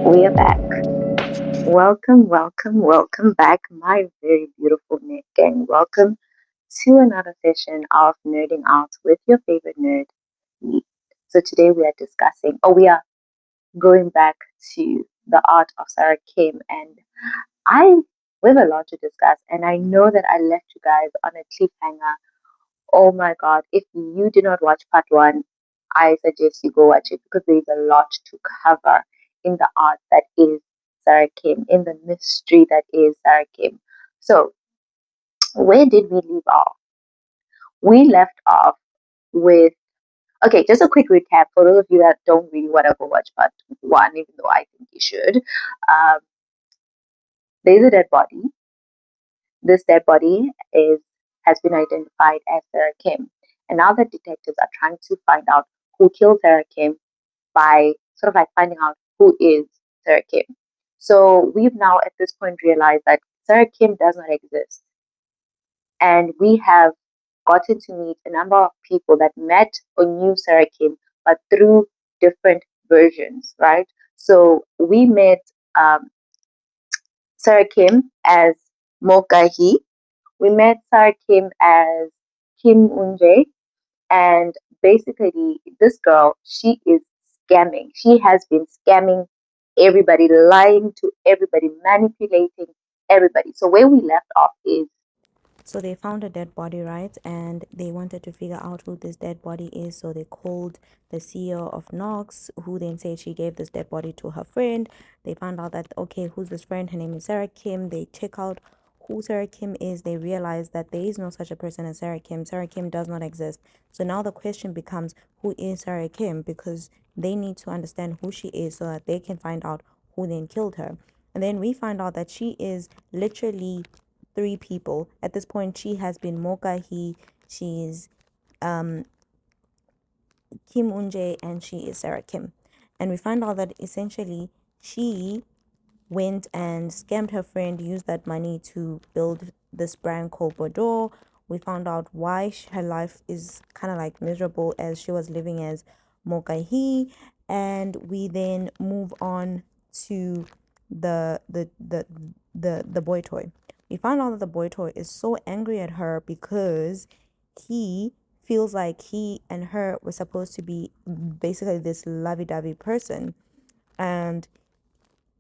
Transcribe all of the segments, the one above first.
We are back. Welcome back, my very beautiful nerd gang. Welcome to another session of Nerding Out with your favorite nerd, me. So today we are discussing, we are going back to the art of Sarah Kim, and I we have a lot to discuss, and I know that I left you guys on a cliffhanger. Oh my god, if you did not watch part one, I suggest you go watch it because there is a lot to cover in the art that is Sarah Kim, in the mystery that is Sarah Kim. So, where did we leave off? We left off with, okay, just a quick recap for those of you that don't really want to go watch part one, even though I think you should. Um, there's a dead body. This dead body has been identified as Sarah Kim. And now the detectives are trying to find out who killed Sarah Kim by sort of like finding out who is Sarah Kim. So we've now at this point realized that Sarah Kim does not exist. And we have gotten to meet a number of people that met or knew Sarah Kim, but through different versions, right? So we met um, Sarah Kim as Mokahi. We met Sarah Kim as Kim Unjae, and basically, this girl, she is scamming. She has been scamming everybody, lying to everybody, manipulating everybody. So where we left off is So they found a dead body, right? And they wanted to figure out who this dead body is. So they called the CEO of Knox, who then said she gave this dead body to her friend. They found out that, okay, who's this friend? Her name is Sarah Kim. They check out who Sarah Kim is. They realize that there is no such a person as Sarah Kim. Sarah Kim does not exist. So now the question becomes, who is Sarah Kim? Because they need to understand who she is so that they can find out who then killed her. And then we find out that she is literally three people. At this point, she has been Mokahi, she's Kim Unjae, and she is Sarah Kim. And we find out that essentially she went and scammed her friend, used that money to build this brand called Bordeaux. We found out why her life is kind of like miserable as she was living as Mokahi. And we then move on to the the the the boy toy. We found out that the boy toy is so angry at her because he feels like he and her were supposed to be basically this lovey-dovey person, and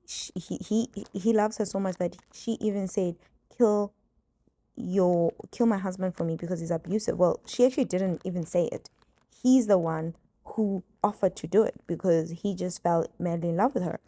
he loves her so much that she even said, kill my husband for me because he's abusive. Well, she actually didn't even say it. He's the one who offered to do it because he just fell madly in love with her.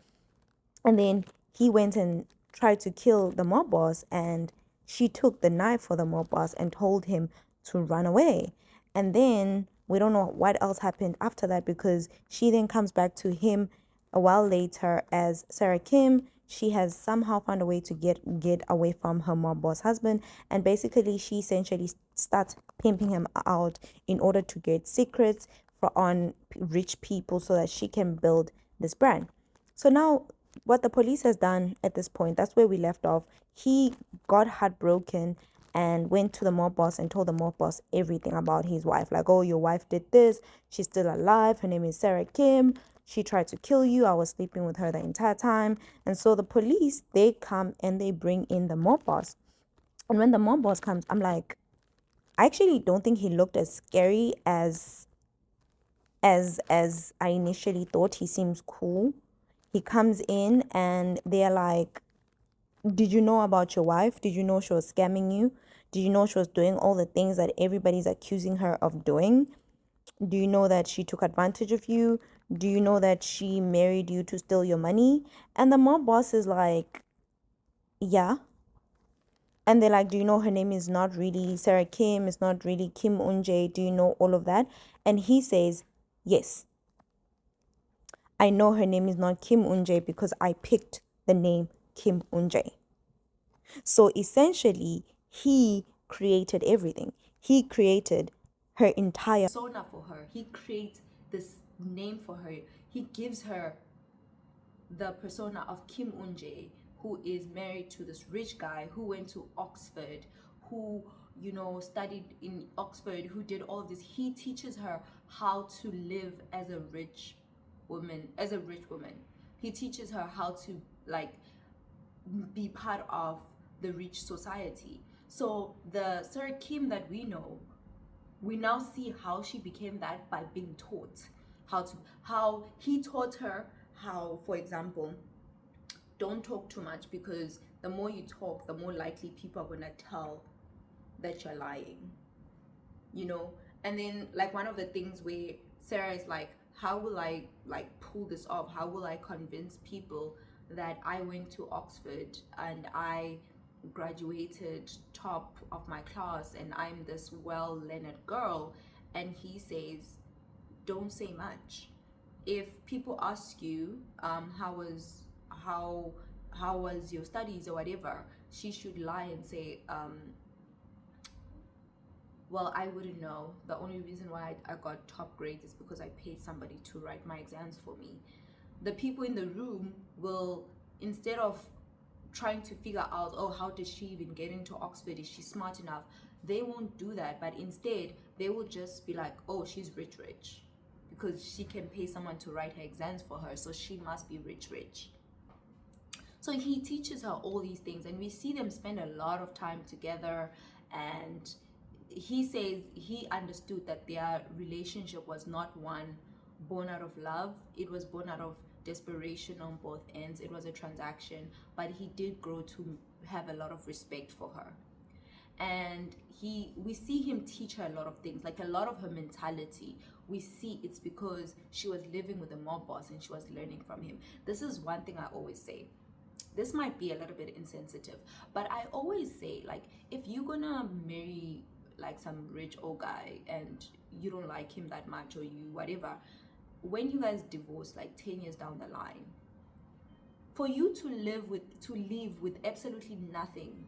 And then he went and tried to kill the mob boss, and she took the knife for the mob boss and told him to run away. And then we don't know what else happened after that because she then comes back to him a while later as Sarah Kim. She has somehow found a way to get away from her mob boss husband, and basically she essentially starts pimping him out in order to get secrets for on rich people so that she can build this brand. So now, what the police has done at this point, that's where we left off. He got heartbroken and went to the mob boss and told the mob boss everything about his wife. Like, oh, your wife did this. She's still alive. Her name is Sarah Kim. She tried to kill you. I was sleeping with her the entire time. And so the police, they come and they bring in the mob boss. And when the mob boss comes, I'm like, I actually don't think he looked as scary as I initially thought. He seems cool. He comes in and they're like, did you know about your wife? Did you know she was scamming you? Did you know she was doing all the things that everybody's accusing her of doing? Do you know that she took advantage of you? Do you know that she married you to steal your money? And the mob boss is like, yeah. And they're like, do you know her name is not really Sarah Kim? It's not really Kim Unjae. Do you know all of that? And he says, yes, I know her name is not Kim Unjae because I picked the name Kim Unjae. So essentially, he created everything. He created her entire persona for her. He creates this name for her. He gives her the persona of Kim Unjae, who is married to this rich guy who went to Oxford, who studied in Oxford, who did all of this. He teaches her how to live as a rich woman, He teaches her how to like be part of the rich society. So the Sir Kim that we now see how she became that by being taught how he taught her how, for example, don't talk too much, because the more you talk, the more likely people are going to tell that you're lying, you know. And then like one of the things where Sarah is like, how will I like pull this off? How will I convince people that I went to Oxford and I graduated top of my class and I'm this well-learned girl? And he says, don't say much. If people ask you, how was your studies or whatever, she should lie and say, well, I wouldn't know. The only reason why I got top grades is because I paid somebody to write my exams for me. The people in the room will, instead of trying to figure out, oh, how did she even get into Oxford? Is she smart enough? They won't do that, but instead they will just be like, oh, she's rich, because she can pay someone to write her exams for her, so she must be rich. So he teaches her all these things, and we see them spend a lot of time together. And he says he understood that their relationship was not one born out of love, it was born out of desperation on both ends. It was a transaction, but he did grow to have a lot of respect for her. And we see him teach her a lot of things, like a lot of her mentality. We see it's because she was living with a mob boss and she was learning from him. This is one thing I always say. This might be a little bit insensitive, but I always say, like, if you're gonna marry like some rich old guy and you don't like him that much, or you whatever, when you guys divorce like 10 years down the line, for you to live with absolutely nothing,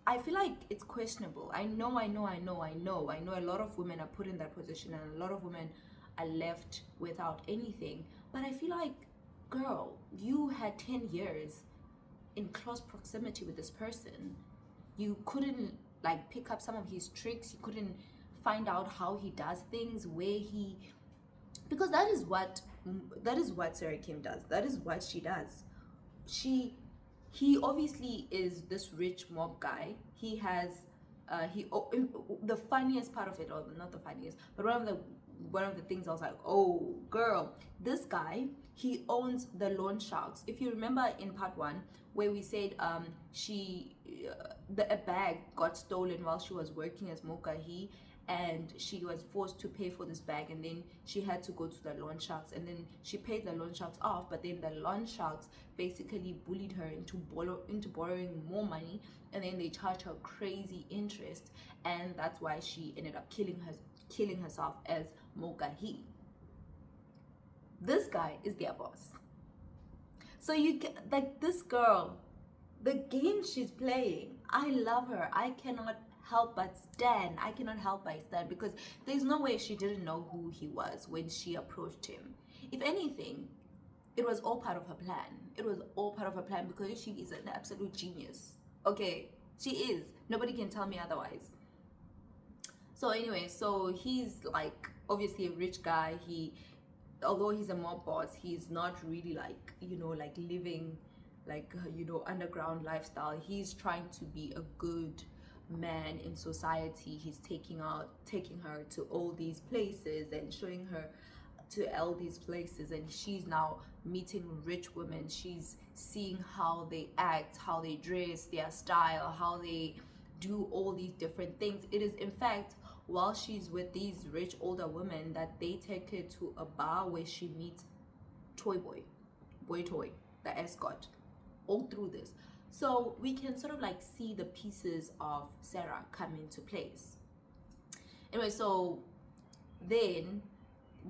I feel like it's questionable. I know a lot of women are put in that position, and a lot of women are left without anything. But I feel like, girl, you had 10 years in close proximity with this person. You couldn't like pick up some of his tricks. You couldn't find out how he does things, because that is what Sarah Kim does. That is what she does. He obviously is this rich mob guy. He has the funniest part of it, or not the funniest, but one of the things I was like, oh girl, this guy, he owns the loan sharks. If you remember in part 1 where we said a bag got stolen while she was working as Mokahi, and she was forced to pay for this bag, and then she had to go to the loan sharks, and then she paid the loan sharks off, but then the loan sharks basically bullied her into borrowing more money, and then they charged her crazy interest, and that's why she ended up killing herself as Mokahi. This guy is their boss. So you get like this girl, the game she's playing, I love her. I cannot help but stand. Because there's no way she didn't know who he was when she approached him. If anything, it was all part of her plan. Because she is an absolute genius. Okay, she is. Nobody can tell me otherwise. So anyway, so he's like obviously a rich guy. Although he's a mob boss, he's not really like, like living like, underground lifestyle. He's trying to be a good man in society. He's taking her to all these places and showing her to all these places, and she's now meeting rich women. She's seeing how they act, how they dress, their style, how they do all these different things. It is in fact while she's with these rich older women that they take her to a bar where she meets Boy Toy, the escort, all through this. So we can sort of like see the pieces of Sarah come into place. Anyway, so then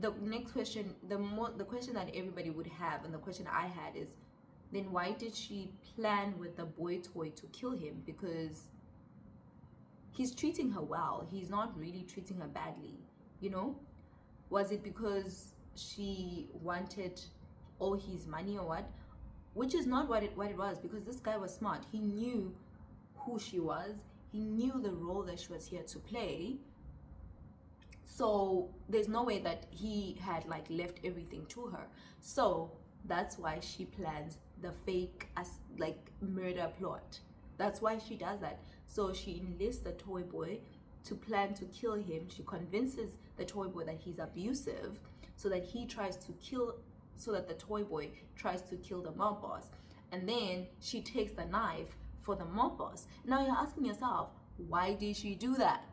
the next question, the question that everybody would have, and the question I had is, then why did she plan with the boy toy to kill him? Because he's treating her well. He's not really treating her badly, Was it because she wanted all his money or what? Which is not what it was, because this guy was smart. He knew who she was. He knew the role that she was here to play. So there's no way that he had like left everything to her. So that's why she plans the fake as like murder plot. That's why she does that. So she enlists the toy boy to plan to kill him. She convinces the toy boy that he's abusive, so that he tries to kill, so that the toy boy tries to kill the mob boss. And then she takes the knife for the mob boss. Now you're asking yourself, why did she do that?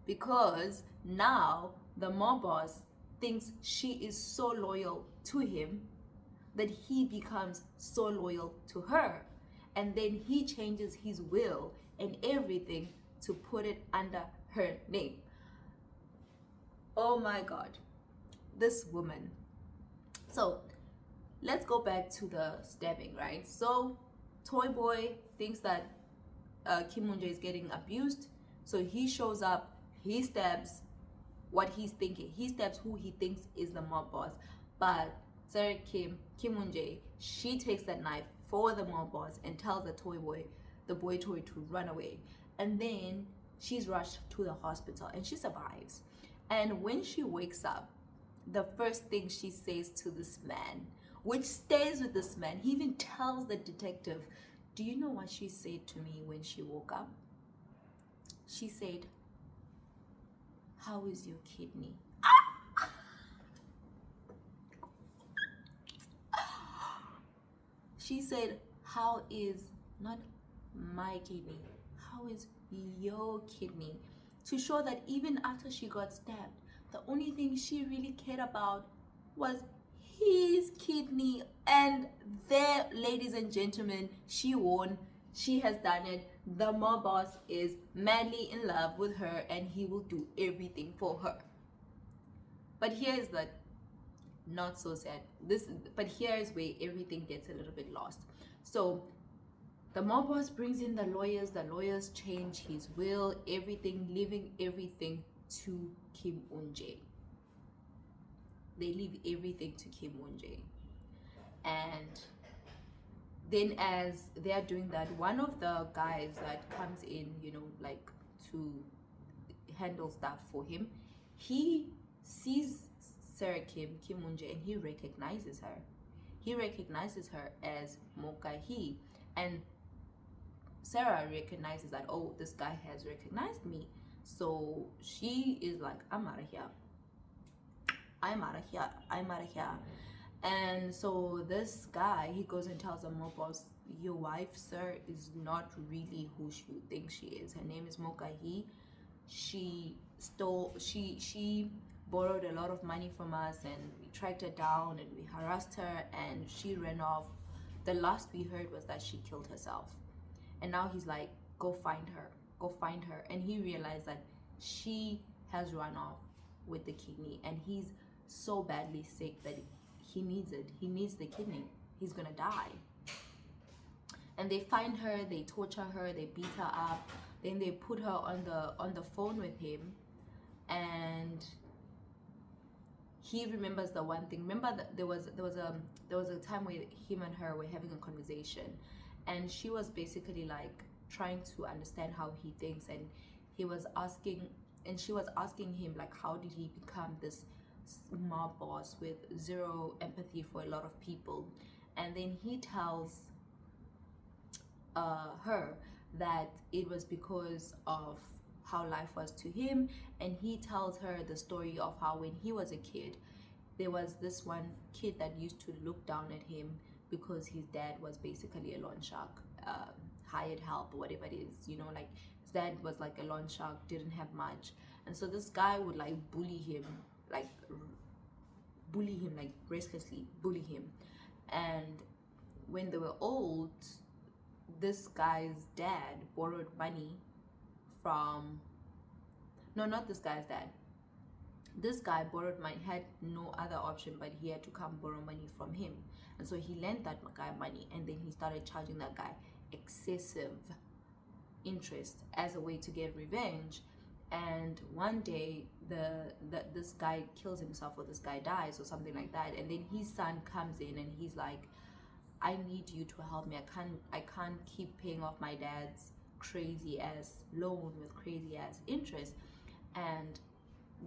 Because now the mob boss thinks she is so loyal to him that he becomes so loyal to her. And then he changes his will and everything to put it under her name. Oh my God, this woman. So let's go back to the stabbing, right? So toy boy thinks that Kim Moon-jae is getting abused, so he shows up, he stabs what he's thinking, he stabs who he thinks is the mob boss. But Sarah Kim Moon-jae, she takes that knife for the mob boss and tells the boy toy to run away. And then she's rushed to the hospital and she survives. And when she wakes up, the first thing she says to this man, which stays with this man, he even tells the detective, do you know what she said to me when she woke up? She said, how is your kidney? She said, how is, not my kidney, how is your kidney? To show that even after she got stabbed, the only thing she really cared about was his kidney. And there, ladies and gentlemen, she won. She has done it. The mob boss is madly in love with her and he will do everything for her. But here's the not so sad. But here's where everything gets a little bit lost. So the mob boss brings in the lawyers change his will, everything, leaving everything to Kim Moon-jae. They leave everything to Kim Moon-jae. And then as they are doing that, one of the guys that comes in, like to handle stuff for him, he sees Sarah Kim Moon-jae, and he recognizes her. He recognizes her as Mo Ka-hee. And Sarah recognizes that, oh, this guy has recognized me. So she is like, I'm out of here. I'm out of here. I'm out of here. And so this guy, he goes and tells the mob boss, your wife, sir, is not really who you think she is. Her name is Mo Ka-hee. She borrowed a lot of money from us, and we tracked her down and we harassed her and she ran off. The last we heard was that she killed herself. And now he's like, go find her. And he realized that she has run off with the kidney, and he's so badly sick that he needs it. He needs the kidney. He's gonna die. And they find her, they torture her, they beat her up, then they put her on the phone with him, and he remembers the one thing. Remember that there was a time where him and her were having a conversation, and she was basically like trying to understand how he thinks, and she was asking him like, how did he become this mob boss with zero empathy for a lot of people? And then he tells her that it was because of how life was to him, and he tells her the story of how when he was a kid, there was this one kid that used to look down at him because his dad was basically a loan shark, hired help or whatever it is, like his dad was like a loan shark, didn't have much, and so this guy would like bully him like restlessly bully him. And when they were old, this guy's dad borrowed money from, no, not this guy's dad, this guy borrowed money, had no other option, but he had to come borrow money from him. And so he lent that guy money, and then he started charging that guy excessive interest as a way to get revenge. And one day this guy kills himself, or this guy dies or something like that, and then his son comes in and he's like, I need you to help me. I can't keep paying off my dad's crazy ass loan with crazy ass interest. And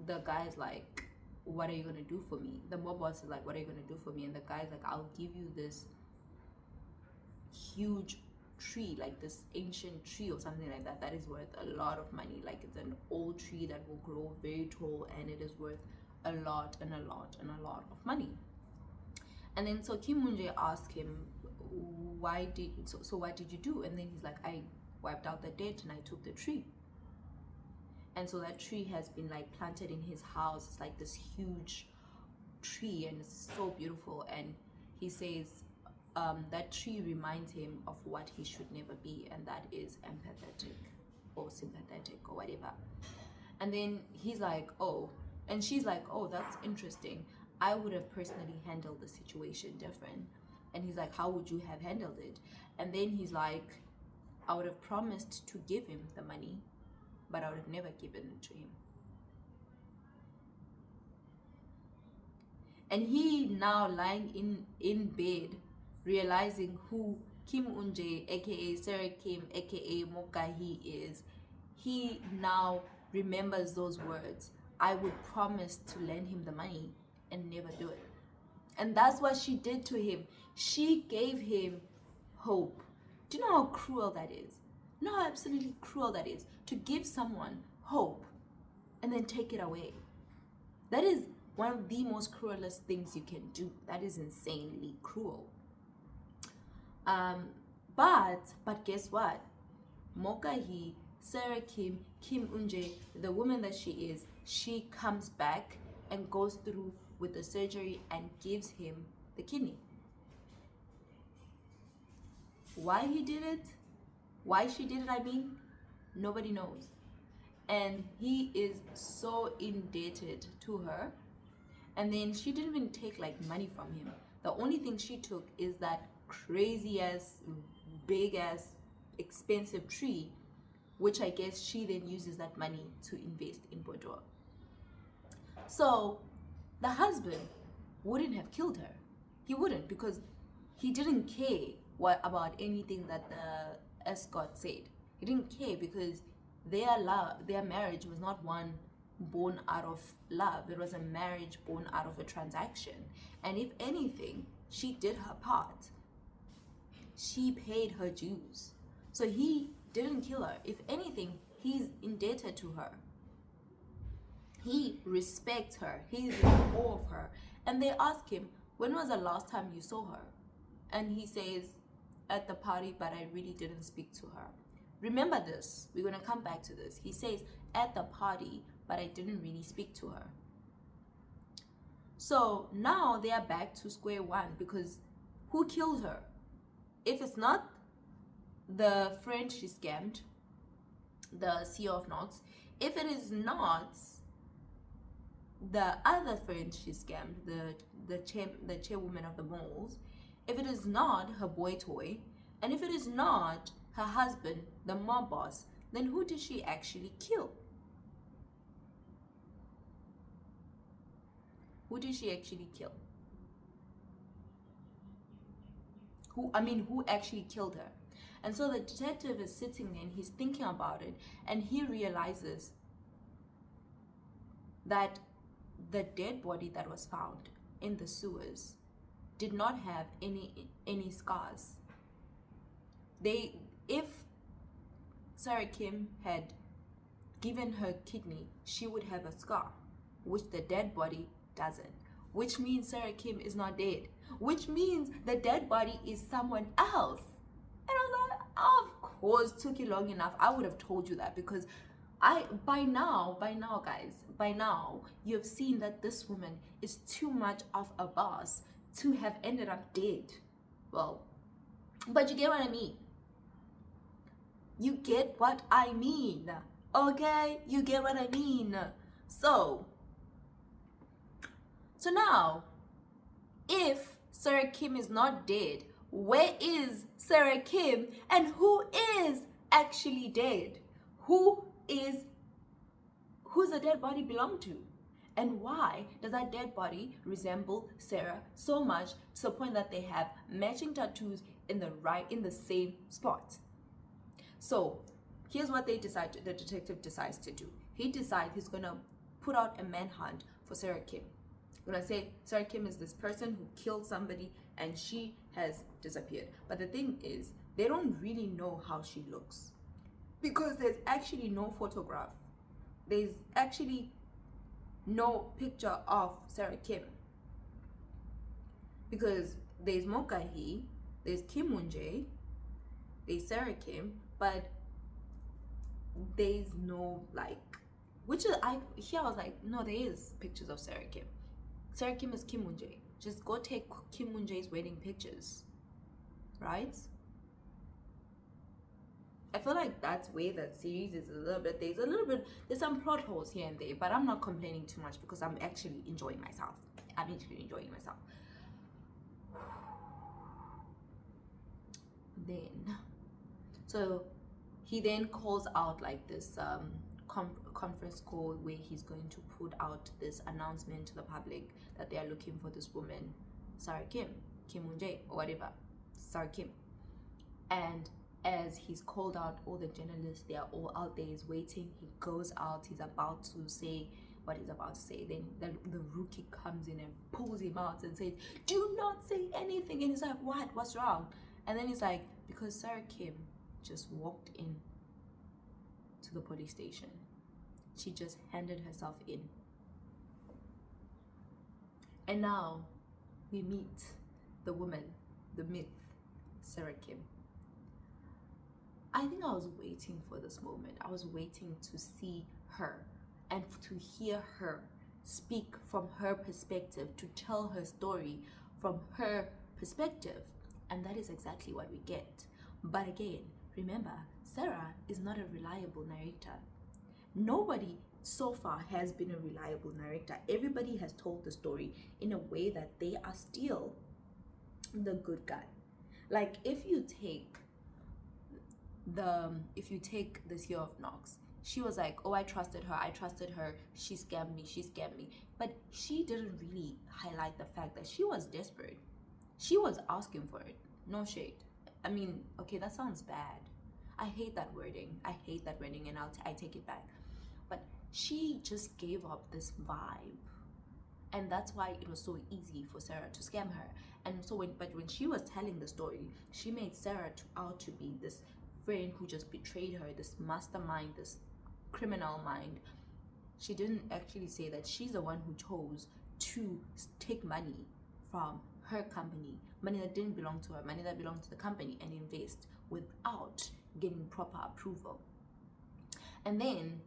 the guy's like, what are you gonna do for me? The mob boss is like, what are you gonna do for me? And the guy's like, I'll give you this huge tree, like this ancient tree or something like that, that is worth a lot of money. Like it's an old tree that will grow very tall, and it is worth a lot and a lot and a lot of money. And then so Kim Moon-jae asked him, so what did you do? And then he's like, I wiped out the debt and I took the tree. And so that tree has been like planted in his house. It's like this huge tree and it's so beautiful. And he says that tree reminds him of what he should never be, and that is empathetic or sympathetic or whatever. And then he's like, oh, and she's like, oh, that's interesting. I would have personally handled the situation different. And he's like, how would you have handled it? And then he's like, I would have promised to give him the money, but I would have never given it to him. And he now lying in bed, realizing who Kim Eun-jae, aka Sarah Kim, aka Moka-hee is, he now remembers those words. I would promise to lend him the money and never do it. And that's what she did to him. She gave him hope. Do you know how cruel that is? You know how absolutely cruel that is? To give someone hope and then take it away. That is one of the most cruelest things you can do. That is insanely cruel. But guess what? Moka-hee, Sarah Kim, Kim Eun-jae, the woman that she is, she comes back and goes through with the surgery and gives him the kidney. Why he did it, why she did it, I mean, nobody knows. And he is so indebted to her. And then she didn't even take like money from him. The only thing she took is that crazy ass, big ass, expensive tree, which I guess she then uses that money to invest in boudoir. So the husband wouldn't have killed her. He wouldn't, because he didn't care about anything that the escort said. He didn't care because their marriage was not one born out of love. It was a marriage born out of a transaction. And if anything, she did her part. She paid her dues. So he didn't kill her. If anything, he's indebted to her. He respects her. He's in awe of her. And they ask him, when was the last time you saw her? And he says, at the party, but I really didn't speak to her. Remember this. We're going to come back to this. He says, at the party, but I didn't really speak to her. So now they are back to square one, because who killed her? If it's not the friend she scammed, the CEO of Knots, if it is not the other friend she scammed, the chairwoman of the malls, if it is not her boy toy, and if it is not her husband, the mob boss, then who did she actually kill? Who did she actually kill? Who actually killed her? And so the detective is sitting there and he's thinking about it, and he realizes that the dead body that was found in the sewers did not have any scars. If Sarah Kim had given her kidney, she would have a scar, which the dead body doesn't. Which means Sarah Kim is not dead. Which means the dead body is someone else. And I was like, oh, of course, took you long enough. I would have told you that, because by now, you have seen that this woman is too much of a boss to have ended up dead. Well, but you get what I mean. You get what I mean. Okay? You get what I mean. So now, if Sarah Kim is not dead, where is Sarah Kim, and who is actually dead? Who's the dead body belong to? And why does that dead body resemble Sarah so much to the point that they have matching tattoos in the same spot? So here's what the detective decides to do. He decides he's gonna put out a manhunt for Sarah Kim. When I say Sarah Kim is this person who killed somebody and she has disappeared. But the thing is, they don't really know how she looks because there's actually no photograph. There's actually no picture of Sarah Kim. Because there's Mokahi, there's Kim Moon-jae, there's Sarah Kim, but there's no like, which is I was like, no, there is pictures of Sarah Kim. Sarah Kim is Kim Moon-jae. Just go take Kim Moon-jae's wedding pictures, right? I feel like that's where that series is a little bit. There's some plot holes here and there, but I'm not complaining too much because I'm actually enjoying myself. Then, so he then calls out like this conference call where he's going to put out this announcement to the public that they are looking for this woman, Sarah Kim Moon-jae, or whatever, Sarah Kim. And as he's called out all the journalists, they are all out there, he's waiting, he goes out, he's about to say what he's about to say. Then the rookie comes in and pulls him out and says, do not say anything. And he's like, what's wrong? And then he's like, because Sarah Kim just walked in to the police station. She just handed herself in. And now we meet the woman, the myth, Sarah Kim. I think I was waiting for this moment. I was waiting to see her and to hear her speak from her perspective, to tell her story from her perspective. And that is exactly what we get. But again, remember, Sarah is not a reliable narrator. Nobody so far has been a reliable narrator. Everybody has told the story in a way that they are still the good guy. Like if you take this year of Knox, she was like, oh, I trusted her, she scammed me. But she didn't really highlight the fact that she was desperate. She was asking for it. No shade. I mean, okay, that sounds bad. I hate that wording and I take it back. But she just gave up this vibe. And that's why it was so easy for Sarah to scam her. And so when she was telling the story, she made Sarah out to be this friend who just betrayed her, this mastermind, this criminal mind. She didn't actually say that she's the one who chose to take money from her company, money that didn't belong to her, money that belonged to the company, and invest without getting proper approval. And then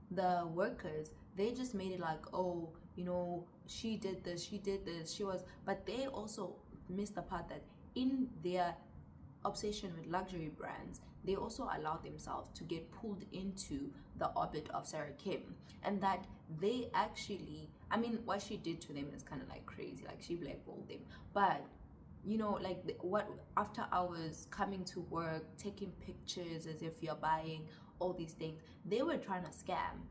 the workers, they just made it like, oh, you know, she did this, but they also missed the part that in their obsession with luxury brands, they also allowed themselves to get pulled into the orbit of Sarah Kim, and that they actually, I mean, what she did to them is kind of like crazy. Like she blackballed them, but you know, like what after hours, coming to work, taking pictures as if you're buying all these things, they were trying to scam.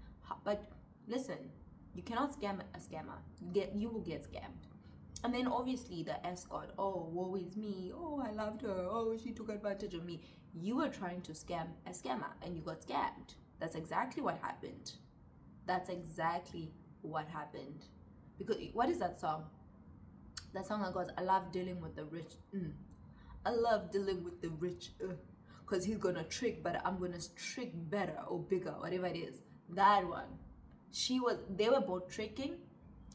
But listen, you cannot scam a scammer. You will get scammed. And then obviously the escort, oh, woe is me, oh, I loved her, oh, she took advantage of me. You were trying to scam a scammer and you got scammed. That's exactly what happened. Because what is that song? That song that goes, I love dealing with the rich. I love dealing with the rich. Because he's gonna trick, but I'm gonna trick better or bigger, whatever it is. That one. They were both tricking.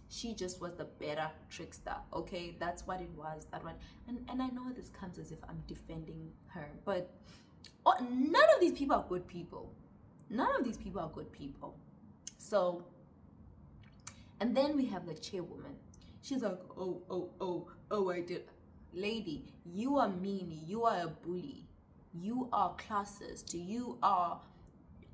She just was the better trickster. Okay, that's what it was, that one. And I know this comes as if I'm defending her, but none of these people are good people. So, and then we have the chairwoman. She's like, oh, I did. Lady, you are mean, you are a bully, you are classist,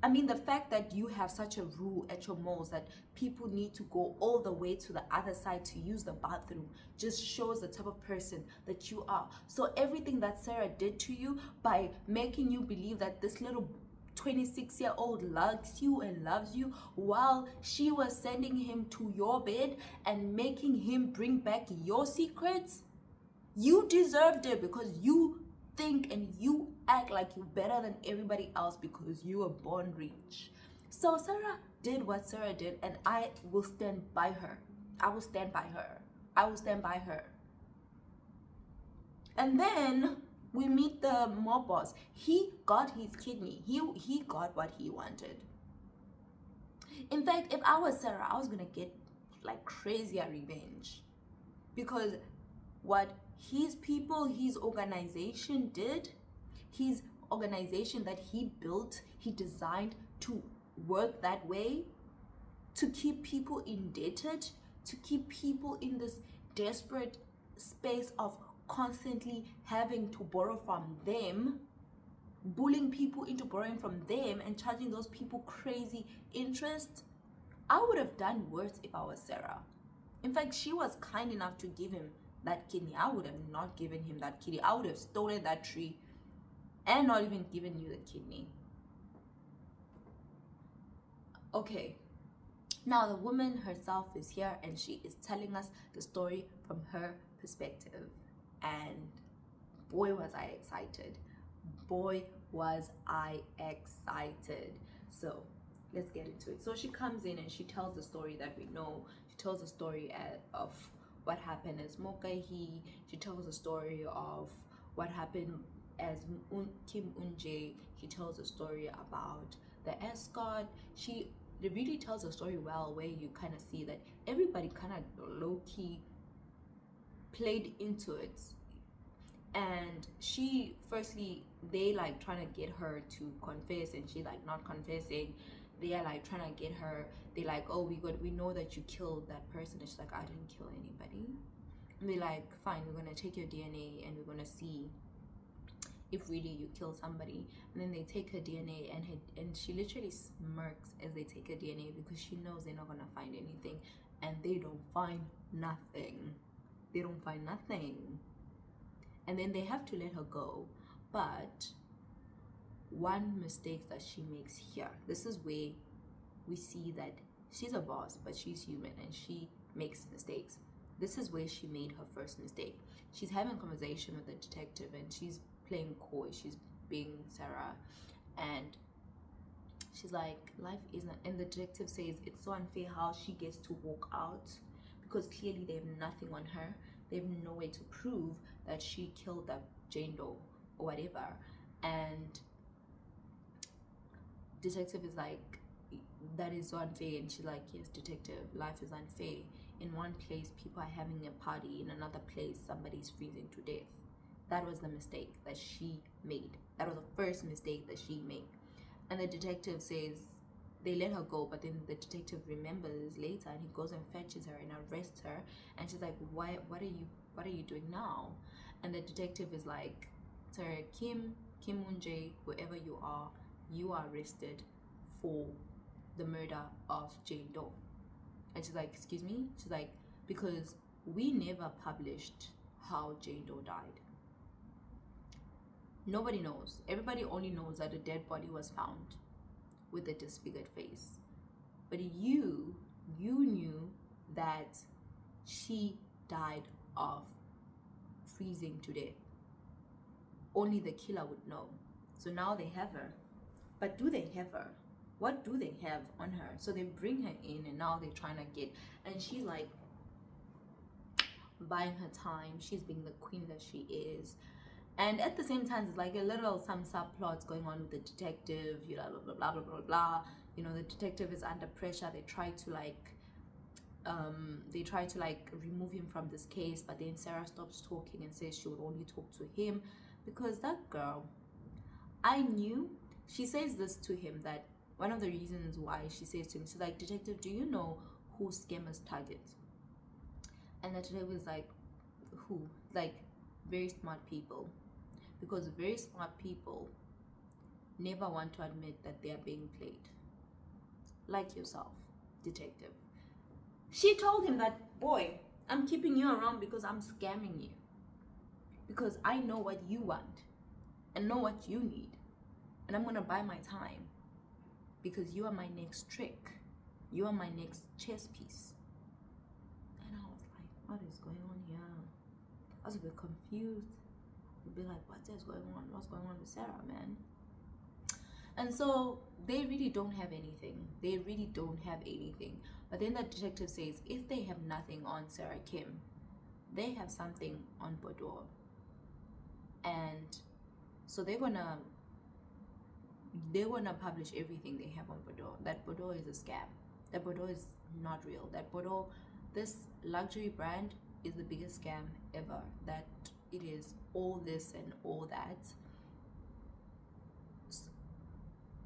I mean, the fact that you have such a rule at your malls that people need to go all the way to the other side to use the bathroom just shows the type of person that you are. So everything that Sarah did to you by making you believe that this little 26-year-old likes you and loves you while she was sending him to your bed and making him bring back your secrets, you deserved it because you think and you act like you're better than everybody else because you were born rich. So Sarah did what Sarah did, and I will stand by her. I will stand by her. I will stand by her. And then we meet the mob boss. He got his kidney. He got what he wanted. In fact, if I was Sarah, I was gonna get like crazier revenge, because what his people, his organization did, his organization that he built, he designed to work that way, to keep people indebted, to keep people in this desperate space of constantly having to borrow from them, bullying people into borrowing from them and charging those people crazy interest. I would have done worse if I was Sarah. In fact, she was kind enough to give him that kidney. I would have not given him that kidney. I would have stolen that tree and not even given you the kidney. Okay, now the woman herself is here and she is telling us the story from her perspective. And boy was I excited. Boy was I excited. So let's get into it. So she comes in and she tells the story that we know. She tells the story of what happened as Mokahi. She tells the story of what happened as Kim Unjae. She tells a story about the escort. She really tells a story well, where you kind of see that everybody kind of low-key played into it. And she, firstly, they like trying to get her to confess, and she like not confessing. They are like trying to get her. They like, oh, we know that you killed that person. And she's like, I didn't kill anybody. And they're like, fine, we're gonna take your DNA and we're gonna see if really you killed somebody. And then they take her DNA, and she literally smirks as they take her DNA, because she knows they're not gonna find anything, and they don't find nothing. They don't find nothing. And then they have to let her go. But one mistake that she makes here, this is where we see that she's a boss, but she's human and she makes mistakes. This is where she made her first mistake. She's having a conversation with the detective and she's playing coy. She's being Sarah, and she's like, life isn't, and the detective says it's so unfair how she gets to walk out, because clearly they have nothing on her. They have no way to prove that she killed that Jane Doe or whatever. And detective is like, that is so unfair. And she's like, yes, detective, life is unfair. In one place people are having a party, in another place somebody's freezing to death. That was the mistake that she made. That was the first mistake that she made. And the detective says, they let her go, but then the detective remembers later and he goes and fetches her and arrests her. And she's like, what are you doing now? And the detective is like, sir, Kim Moon-jae, whoever you are arrested for the murder of Jane Doe. And she's like, excuse me? She's like, because we never published how Jane Doe died. Nobody knows. Everybody only knows that a dead body was found with a disfigured face. But you knew that she died of freezing to death. Only the killer would know. So now they have her. But do they have her? What do they have on her? So they bring her in and now they're trying to get, and she's like buying her time. She's being the queen that she is. And at the same time, there's like a little some subplots going on with the detective, you know, blah blah blah blah blah. You know, the detective is under pressure. They try to remove him from this case, but then Sarah stops talking and says she would only talk to him, because that girl, I knew, she says this to him, that one of the reasons why she says to him, she's like, detective, do you know who scammers target? And the detective is like, who? Like, very smart people. Because very smart people never want to admit that they are being played. Like yourself, detective. She told him that, boy, I'm keeping you around because I'm scamming you. Because I know what you want and know what you need. And I'm going to buy my time. Because you are my next trick. You are my next chess piece. And I was like, what is going on here? I was a bit confused. I'd be like, what is going on? What's going on with Sarah, man? And so they really don't have anything. They really don't have anything. But then the detective says if they have nothing on Sarah Kim, they have something on Bodor. And so they're gonna publish everything they have on Bodor. That Bodor is a scam. That Bodor is not real. That Bodor, this luxury brand, is the biggest scam ever. That it is all this and all that.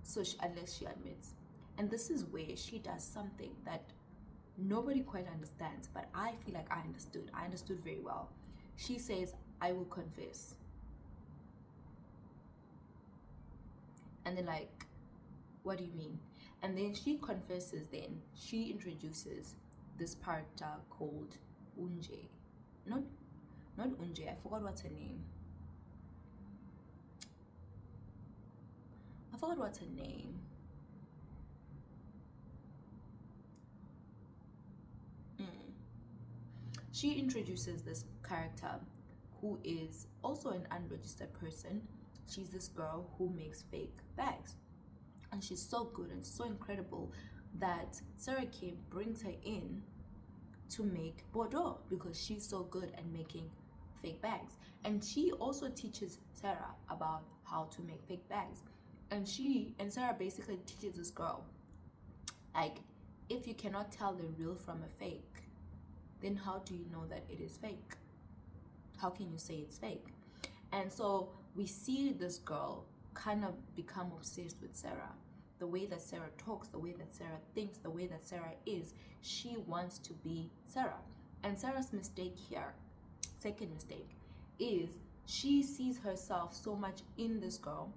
So unless she admits, and this is where she does something that nobody quite understands, but I feel like I understood very well. She says, I will confess. And they're like, what do you mean? And then she confesses. Then she introduces this character called Unje. Not Unje, I forgot what's her name. She introduces this character who is also an unregistered person. She's this girl who makes fake bags. And she's so good and so incredible that Sarah Kim brings her in to make Bordeaux because she's so good at making fake bags. And she also teaches Sarah about how to make fake bags. And Sarah basically teaches this girl, like, if you cannot tell the real from a fake, then how do you know that it is fake? How can you say it's fake? And so we see this girl kind of become obsessed with Sarah. The way that Sarah talks, the way that Sarah thinks, the way that Sarah is, she wants to be Sarah. And Sarah's mistake here, second mistake, is she sees herself so much in this girl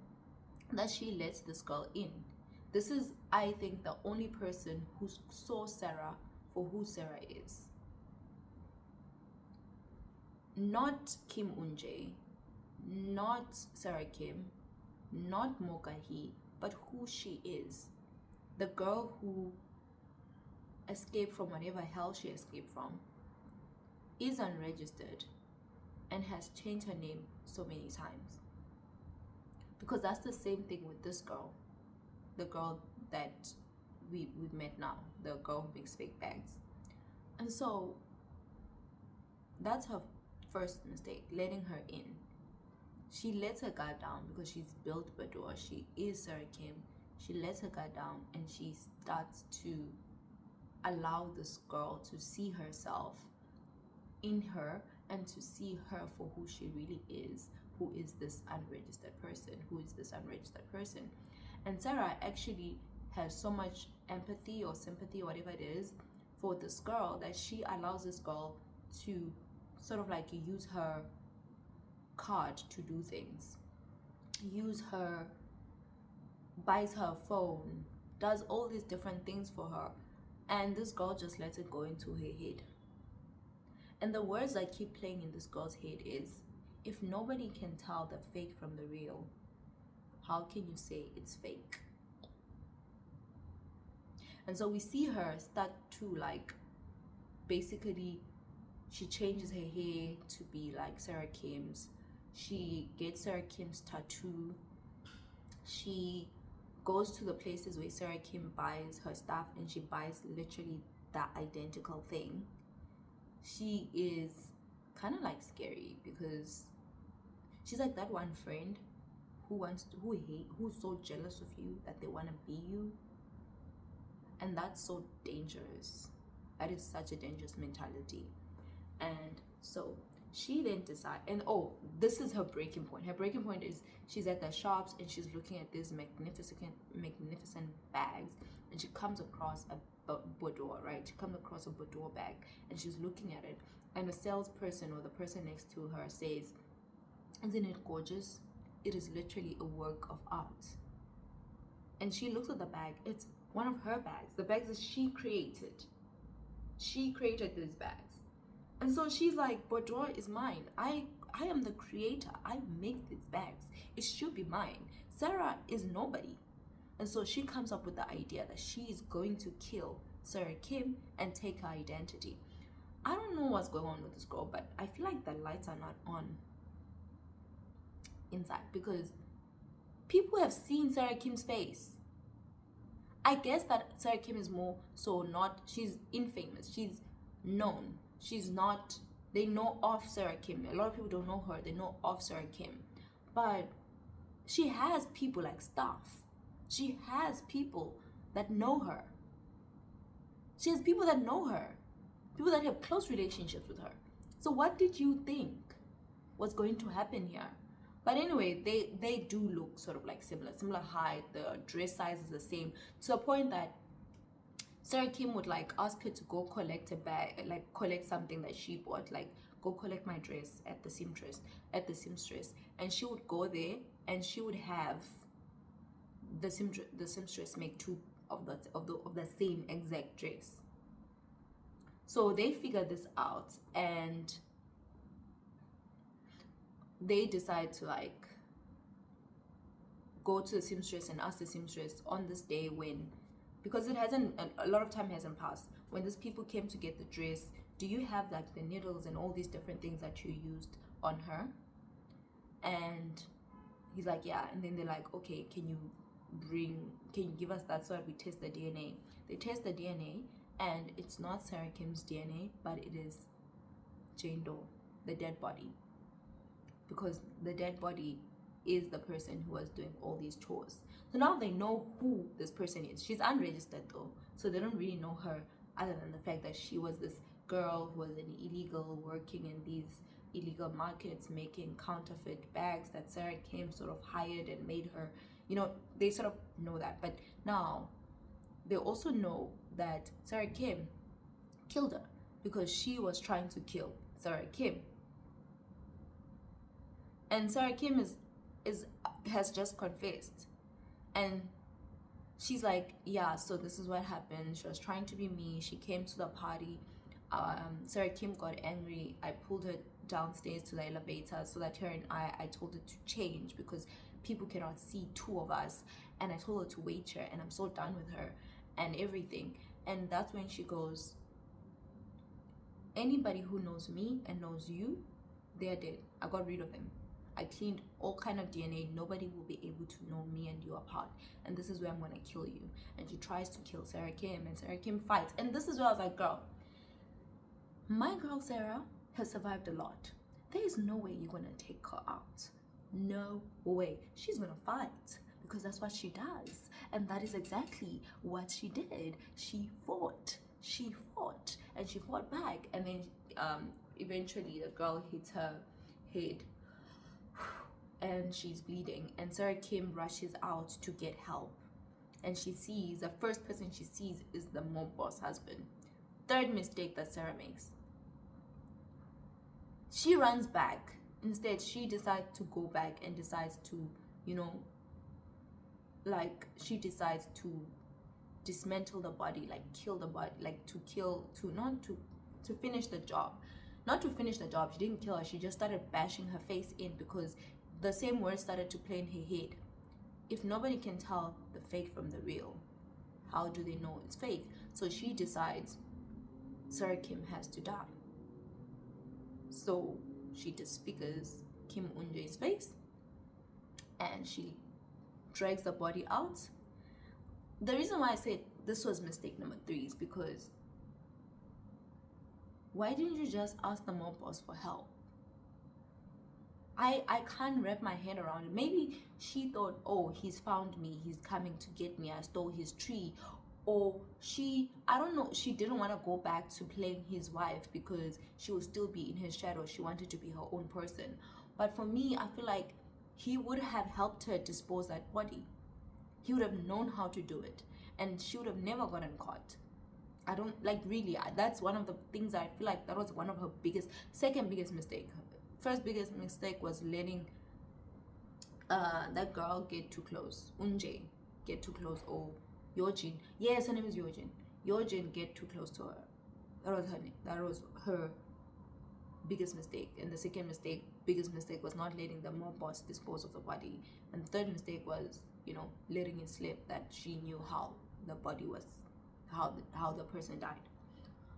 that she lets this girl in. This is, I think, the only person who saw Sarah for who Sarah is. Not Kim Unje, not Sarah Kim, not Mokahi, but who she is. The girl who escaped from whatever hell she escaped from, is unregistered, and has changed her name so many times. Because that's the same thing with this girl, the girl that we've met now, the girl who makes fake bags. And so that's her first mistake, letting her in. She lets her guard down because she's built Bador. She is Sarah Kim. She lets her guard down and she starts to allow this girl to see herself in her and to see her for who she really is, who is this unregistered person. And Sarah actually has so much empathy or sympathy or whatever it is for this girl that she allows this girl to sort of like use her card to do things, buys her a phone, does all these different things for her, and this girl just lets it go into her head. And the words that keep playing in this girl's head is, if nobody can tell the fake from the real, how can you say it's fake? And so we see her start to like, basically, she changes her hair to be like Sarah Kim's. She gets Sarah Kim's tattoo. She goes to the places where Sarah Kim buys her stuff and she buys literally that identical thing. She is kind of like scary because she's like that one friend who's so jealous of you that they want to be you. And that's so dangerous. That is such a dangerous mentality. And so she then decides, and this is her breaking point. Her breaking point is she's at the shops and she's looking at these magnificent bags, and she comes across a boudoir, right? She comes across a boudoir bag and she's looking at it, and the salesperson or the person next to her says, "Isn't it gorgeous? It is literally a work of art." And she looks at the bag. It's one of her bags, the bags that she created. She created these bags. And so she's like, boudoir is mine. I am the creator. I make these bags. It should be mine. Sarah is nobody. And so she comes up with the idea that she is going to kill Sarah Kim and take her identity. I don't know what's going on with this girl, but I feel like the lights are not on inside because People have seen Sarah Kim's face. I guess that Sarah Kim is more so not, she's infamous. She's known. She's not, they know of Sarah Kim. A lot of people don't know her. They know of Sarah Kim. But she has people like staff. She has people that know her. She has people that know her. People that have close relationships with her. So what did you think was going to happen here? But anyway, they do look sort of like similar height. The dress size is the same, to a point that Sarah Kim would like ask her to go collect a bag, like collect something that she bought, like go collect my dress at the seamstress, and she would go there and she would have the seamstress make two of the same exact dress. So they figured this out and they decide to like go to the seamstress and ask the seamstress on this day, when, because it hasn't, a lot of time hasn't passed, when these people came to get the dress, do you have like the needles and all these different things that you used on her? And he's like, yeah. And then they're like, okay, can you give us that so that we test the DNA? They test the DNA and it's not Sarah Kim's DNA, but it is Jane Doe, the dead body, because the dead body is the person who was doing all these chores. So now they know who this person is. She's unregistered though, so they don't really know her, other than the fact that she was this girl who was an illegal, working in these illegal markets, making counterfeit bags that Sarah Kim sort of hired and made her, you know, they sort of know that. But now they also know that Sarah Kim killed her because she was trying to kill Sarah Kim. And Sarah Kim has just confessed, and she's like, yeah, so this is what happened. She was trying to be me. She came to the party. Sarah Kim got angry. I pulled her downstairs to the elevator so that her and I told her to change because people cannot see two of us, and I told her to wait here, and I'm so done with her and everything. And that's when she goes, anybody who knows me and knows you, they're dead. I got rid of them. I cleaned all kind of DNA. Nobody will be able to know me and you apart. And this is where I'm going to kill you. And she tries to kill Sarah Kim, and Sarah Kim fights. And this is where I was like, girl, my girl Sarah has survived a lot. There is no way you're going to take her out. No way. She's going to fight because that's what she does. And that is exactly what she did. She fought. And she fought back. And then eventually the girl hits her head and she's bleeding, and Sarah Kim rushes out to get help, and she sees, the first person she sees is the mob boss husband. Third mistake that Sarah makes, she runs back. Instead, she decides to go back and decides to, you know, like, she decides to dismantle the body, like kill the body, like to finish the job. Not to finish the job, she didn't kill her, she just started bashing her face in, because the same words started to play in her head. If nobody can tell the fake from the real, how do they know it's fake? So she decides Sarah Kim has to die. So she disfigures Kim Eun-jae's face and she drags the body out. The reason why I said this was mistake number 3 is because why didn't you just ask the mob boss for help? I can't wrap my head around it. Maybe she thought, oh, he's found me, he's coming to get me, I stole his tree. Or I don't know, she didn't want to go back to playing his wife because she would still be in his shadow. She wanted to be her own person. But for me, I feel like he would have helped her dispose that body. He would have known how to do it, and she would have never gotten caught. I don't, like, really, that's one of the things I feel like that was one of her second biggest mistake. First biggest mistake was letting that girl get too close, Eun-jae get too close, or Yojin, yes, her name is Yojin get too close to her. That was her biggest mistake. And the second biggest mistake was not letting the mob boss dispose of the body. And the third mistake was, you know, letting it slip that she knew how the body was, how the person died.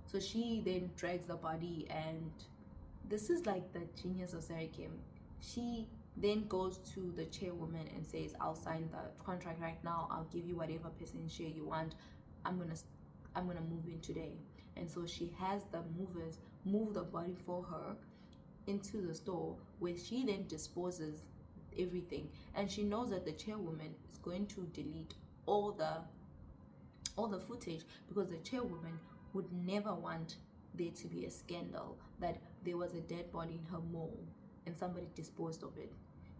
So she then drags the body, and this is like the genius of Sarah Kim. She then goes to the chairwoman and says, I'll sign the contract right now, I'll give you whatever percent share you want, I'm gonna move in today. And so she has the movers move the body for her into the store, where she then disposes everything, and she knows that the chairwoman is going to delete all the footage, because the chairwoman would never want there to be a scandal that there was a dead body in her mall and somebody disposed of it.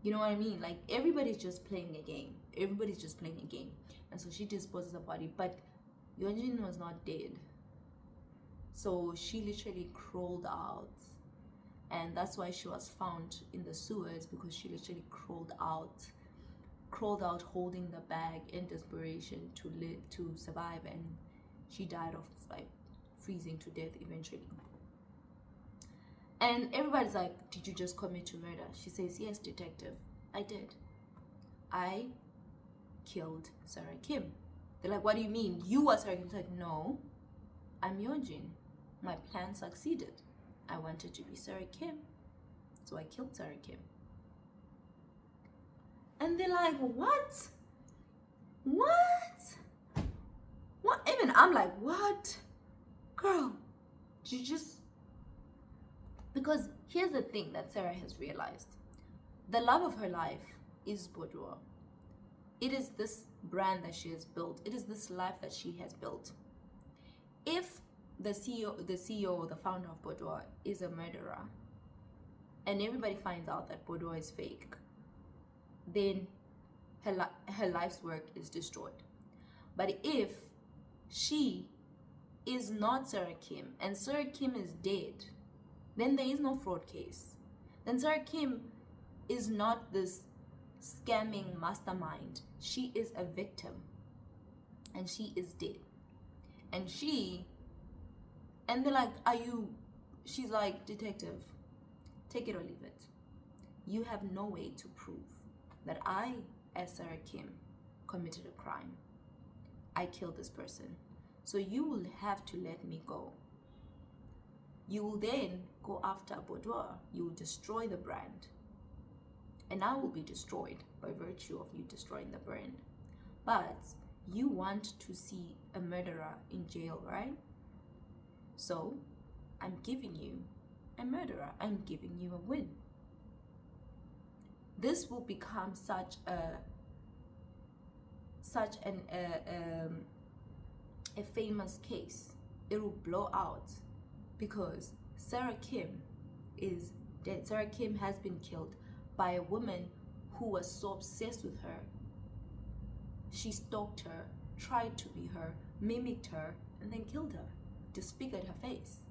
You know what I mean? Like, everybody's just playing a game. Everybody's just playing a game. And so she disposes the body, but Yeonjin was not dead. So she literally crawled out, and that's why she was found in the sewers, because she literally crawled out holding the bag in desperation to survive, and she died of like freezing to death eventually. And everybody's like, did you just commit to murder? She says, yes, detective, I did. I killed Sarah Kim. They're like, what do you mean? You are Sarah Kim? She's like, no, I'm Yeonjin. My plan succeeded. I wanted to be Sarah Kim, so I killed Sarah Kim. And they're like, what? Even I'm like, what? Girl, you just... Because here's the thing that Sarah has realized. The love of her life is boudoir. It is this brand that she has built. It is this life that she has built. If the CEO, the founder of boudoir, is a murderer, and everybody finds out that boudoir is fake, then her life's work is destroyed. But if she is not Sarah Kim and Sarah Kim is dead, then there is no fraud case. Then Sarah Kim is not this scamming mastermind. She is a victim, and she is dead. And they're like, she's like, detective, take it or leave it. You have no way to prove that I, as Sarah Kim, committed a crime. I killed this person. So you will have to let me go. You will then go after boudoir. You will destroy the brand. And I will be destroyed by virtue of you destroying the brand. But you want to see a murderer in jail, right? So I'm giving you a murderer. I'm giving you a win. This will become such a famous case. It will blow out because Sarah Kim is dead. Sarah Kim has been killed by a woman who was so obsessed with her. She stalked her, tried to be her, mimicked her, and then killed her, disfigured her face.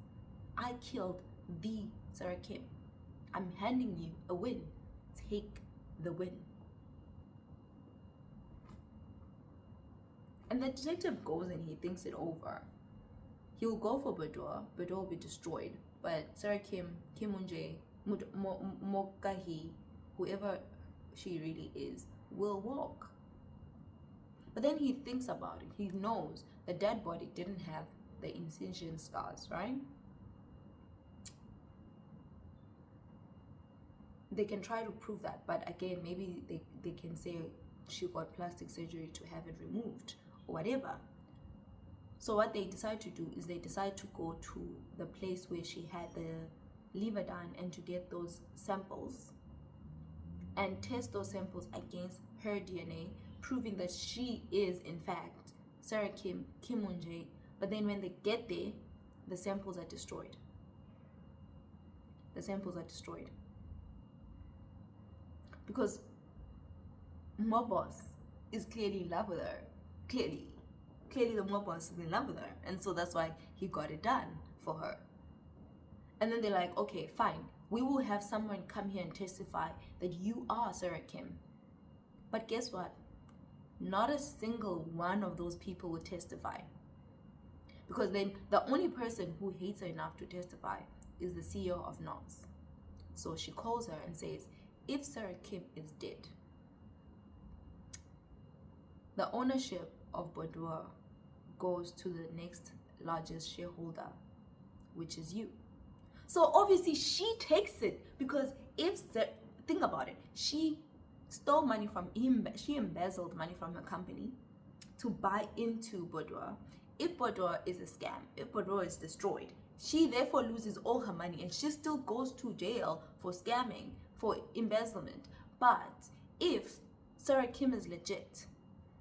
I killed the Sarah Kim. I'm handing you a win. Take the win. And the detective goes and he thinks it over. He will go for boudoir. Boudoir will be destroyed. But Sarah Kim, Kim Moon-jae, Mokahi, whoever she really is, will walk. But then he thinks about it. He knows the dead body didn't have the incision scars, right? They can try to prove that, but again, maybe they can say she got plastic surgery to have it removed or whatever. So what they decide to do is they decide to go to the place where she had the liver done and to get those samples and test those samples against her DNA, proving that she is in fact Sarah Kim, Kim Moon-jae. But then when they get there, the samples are destroyed. The samples are destroyed. Because mob boss is clearly in love with her. Clearly the mob boss is in love with her. And so that's why he got it done for her. And then they're like, okay, fine. We will have someone come here and testify that you are Sarah Kim. But guess what? Not a single one of those people will testify. Because then the only person who hates her enough to testify is the CEO of Knox. So she calls her and says, if Sarah Kim is dead, the ownership of boudoir goes to the next largest shareholder, which is you. So obviously she takes it, because think about it. She stole money from him. She embezzled money from her company to buy into boudoir. If boudoir is a scam, if boudoir is destroyed, she therefore loses all her money, and she still goes to jail for scamming, for embezzlement. But if Sarah Kim is legit,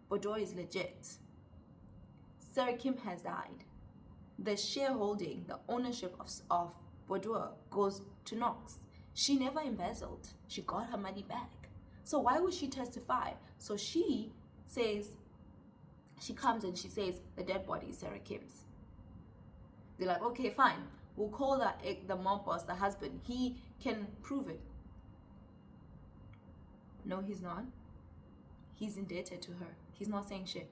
boudoir is legit, Sarah Kim has died, the shareholding, the ownership of boudoir goes to Knox. She never embezzled. She got her money back. So why would she testify? So she says, she comes and she says the dead body is Sarah Kim's. They're like, okay, fine. We'll call the mob boss, the husband. He can prove it. No, he's not. He's indebted to her. He's not saying shit.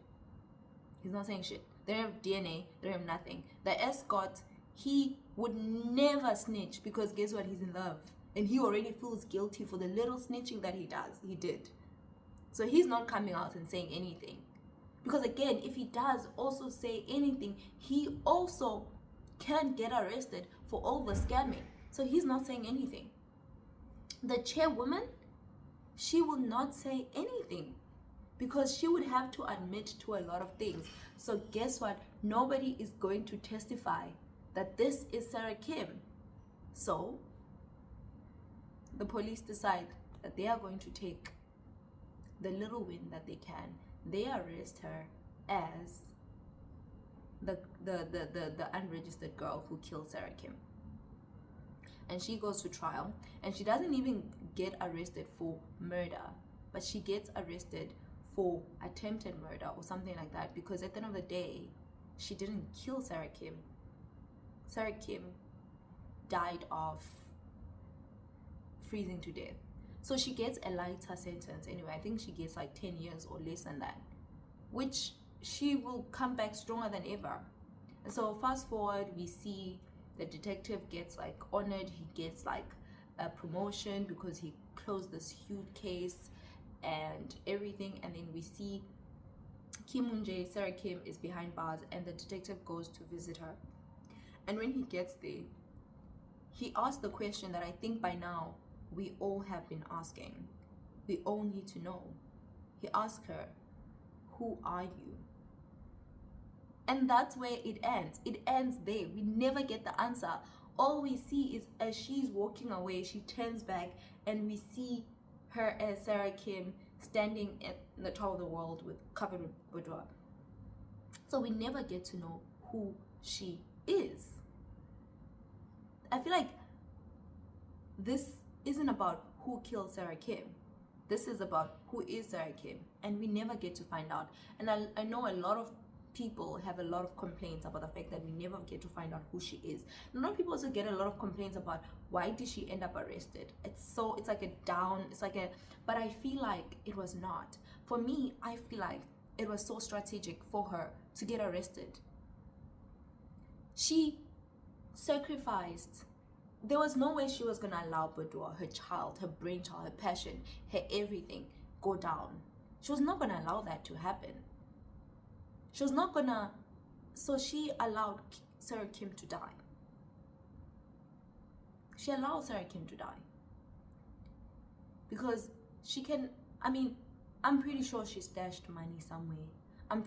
He's not saying shit. They don't have DNA. They don't have nothing. The escort, he would never snitch because guess what? He's in love. And he already feels guilty for the little snitching that he did. So he's not coming out and saying anything. Because again, if he does also say anything, he also can get arrested for all the scamming. So he's not saying anything. The chairwoman, she will not say anything because she would have to admit to a lot of things. So guess what? Nobody is going to testify that this is Sarah Kim. So the police decide that they are going to take the little win that they can. They arrest her as the unregistered girl who killed Sarah Kim. And she goes to trial, and she doesn't even get arrested for murder, but she gets arrested for attempted murder or something like that, because at the end of the day, she didn't kill Sarah Kim. Sarah Kim died of freezing to death. So she gets a lighter sentence anyway. I think she gets like 10 years or less than that, which she will come back stronger than ever. And so fast forward, we see the detective gets like honored. He gets like a promotion because he closed this huge case and everything. And then we see Kim Moon-jae, Sarah Kim, is behind bars, and the detective goes to visit her. And when he gets there, he asks the question that I think by now we all have been asking. We all need to know. He asks her, who are you? And that's where it ends. It ends there. We never get the answer. All we see is as she's walking away, she turns back and we see her as Sarah Kim standing at the top of the world with covered with boudoir. So we never get to know who she is. I feel like this isn't about who killed Sarah Kim. This is about who is Sarah Kim, and we never get to find out. And I know a lot of people have a lot of complaints about the fact that we never get to find out who she is. And a lot of people also get a lot of complaints about why did she end up arrested. It's like a down, but I feel like it was not. For me, I feel like it was so strategic for her to get arrested. She sacrificed. There was no way she was going to allow boudoir, her child, her brainchild, her passion, her everything, go down. She was not going to allow that to happen. She was not going to... So she allowed Sarah Kim to die. She allowed Sarah Kim to die. Because she can... I mean, I'm pretty sure she stashed money somewhere.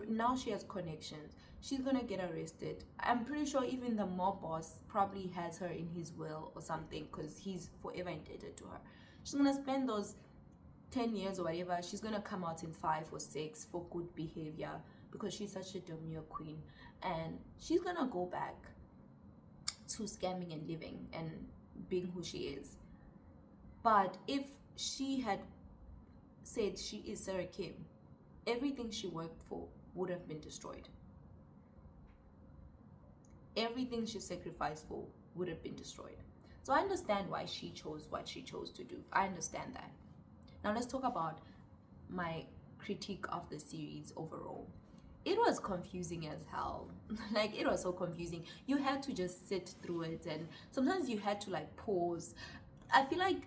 Now she has connections. She's gonna get arrested. I'm pretty sure even the mob boss probably has her in his will or something, because he's forever indebted to her. She's gonna spend those 10 years or whatever. She's gonna come out in 5 or 6 for good behavior because she's such a demure queen, and she's gonna go back to scamming and living and being who she is. But if she had said she is Sarah Kim, everything she worked for would have been destroyed. Everything she sacrificed for would have been destroyed. So I understand why she chose what she chose to do. I understand that. Now let's talk about my critique of the series overall. It was confusing as hell. Like, it was so confusing. You had to just sit through it, and sometimes you had to like pause. I feel like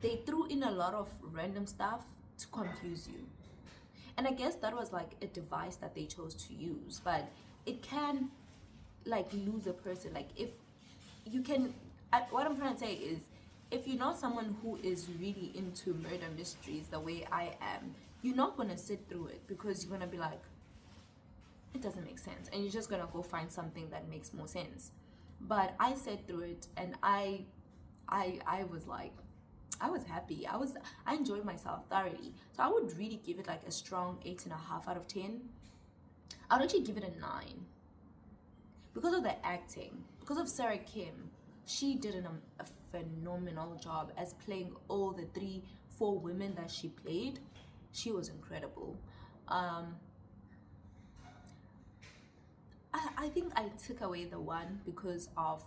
they threw in a lot of random stuff to confuse you. And I guess that was like a device that they chose to use, but it can like lose a person. Like, if you can, what I'm trying to say is, if you're not someone who is really into murder mysteries the way I am, you're not gonna sit through it because you're gonna be like, it doesn't make sense, and you're just gonna go find something that makes more sense. But I sat through it, and I was like, I was happy. I enjoyed myself thoroughly. So I would really give it like a strong 8.5 out of 10. I would actually give it a 9 because of the acting, because of Sarah Kim. She did a phenomenal job as playing all the 4 women that she played. She was incredible. I think I took away the 1 because of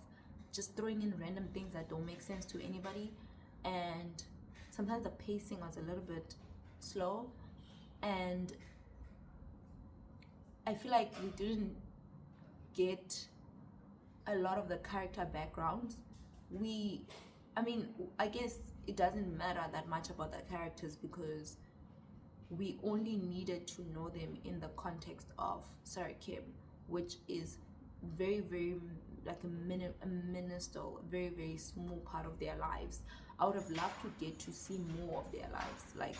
just throwing in random things that don't make sense to anybody, and sometimes the pacing was a little bit slow, and I feel like we didn't get a lot of the character backgrounds. I guess it doesn't matter that much about the characters because we only needed to know them in the context of Sarah Kim, which is very, very like a minuscule, very, very small part of their lives. I would have loved to get to see more of their lives, like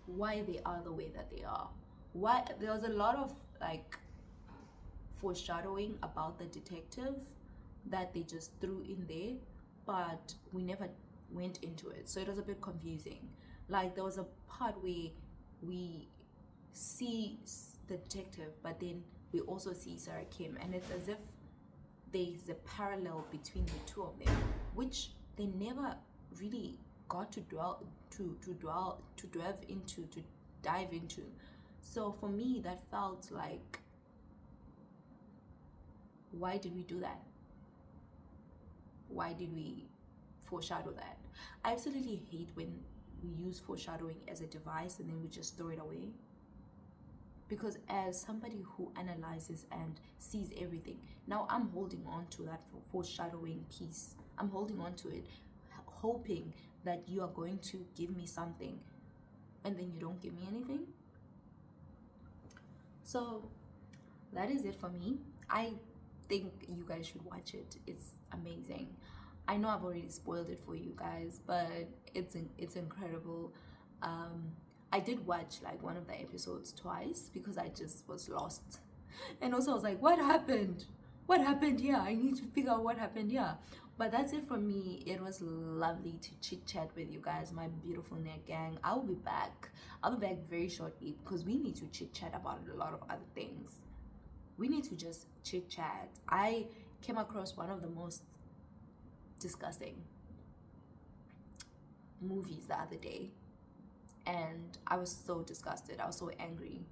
why they are the way that they are. Why there was a lot of like foreshadowing about the detective that they just threw in there, but we never went into it, so it was a bit confusing. Like there was a part where we see the detective, but then we also see Sarah Kim, and it's as if there's a parallel between the two of them, which they never really got to dive into. So for me, that felt like, why did we do that? Why did we foreshadow that? I absolutely hate when we use foreshadowing as a device and then we just throw it away. Because as somebody who analyzes and sees everything, now I'm holding on to that foreshadowing piece. I'm holding on to it, hoping that you are going to give me something, and then you don't give me anything. So that is it for me. I think you guys should watch it. It's amazing. I know I've already spoiled it for you guys, but it's incredible. I did watch like one of the episodes twice because I just was lost, and also I was like, what happened? What happened here? I need to figure out what happened here. But that's it for me. It was lovely to chit chat with you guys, my beautiful net gang. I'll be back. I'll be back very shortly because we need to chit chat about a lot of other things. We need to just chit chat. I came across one of the most disgusting movies the other day, and I was so disgusted. I was so angry.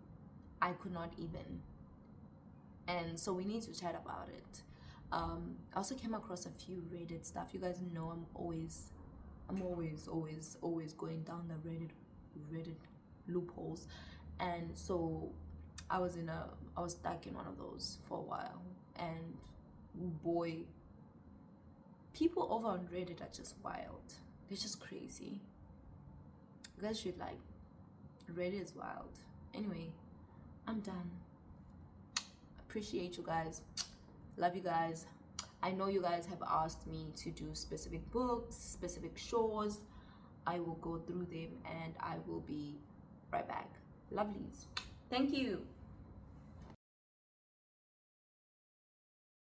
I could not even. And so we need to chat about it. I also came across a few Reddit stuff. You guys know I'm always going down the Reddit loopholes, and so I was stuck in one of those for a while, and boy, people over on Reddit are just wild. They're just crazy. You guys should like, Reddit is wild. Anyway, I'm done. Appreciate you guys. Love you guys. I know you guys have asked me to do specific books, specific shows. I will go through them and I will be right back. Lovelies. Thank you.